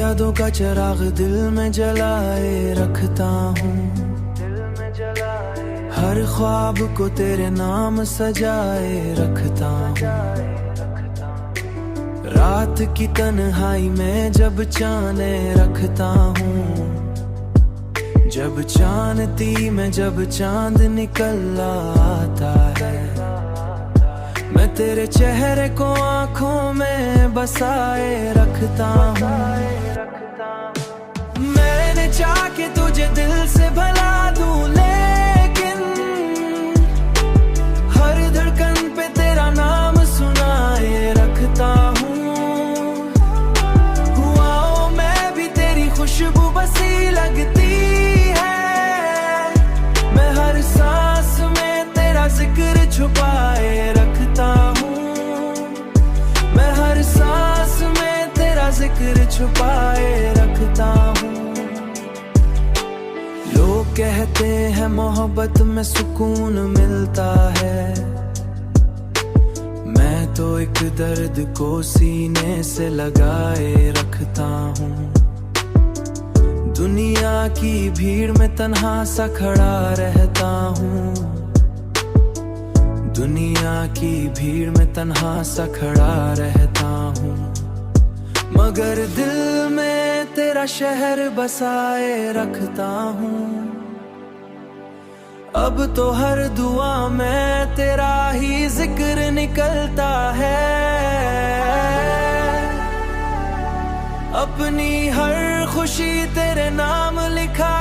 यादों का चिराग दिल में जलाए रखता हूँ, हर ख्वाब को तेरे नाम सजाए रखता हूँ। रात की तन्हाई में जब चाने रखता हूँ, जब चांदती में जब चांद निकल आता है, मैं तेरे चेहरे को आंखों में बसाए रखता हूँ। मैंने चाह के तुझे दिल से भला दूं, लेकिन हर धड़कन पे तेरा नाम सुनाए रखता हूँ। हुआ मैं भी तेरी खुशबू बसी लगती है, मैं हर सांस में तेरा जिक्र छुपाए रखता हूँ, मैं हर सांस में तेरा जिक्र छुपाए रखता हूँ। लोग कहते हैं मोहब्बत में सुकून मिलता है, मैं तो एक दर्द को सीने से लगाए रखता हूँ। दुनिया की भीड़ में तन्हा सा खड़ा रहता हूँ, दुनिया की भीड़ में तन्हा सा खड़ा रहता हूँ, मगर दिल में तेरा शहर बसाए रखता हूँ। अब तो हर दुआ में तेरा ही जिक्र निकलता है, अपनी हर खुशी तेरे नाम लिखा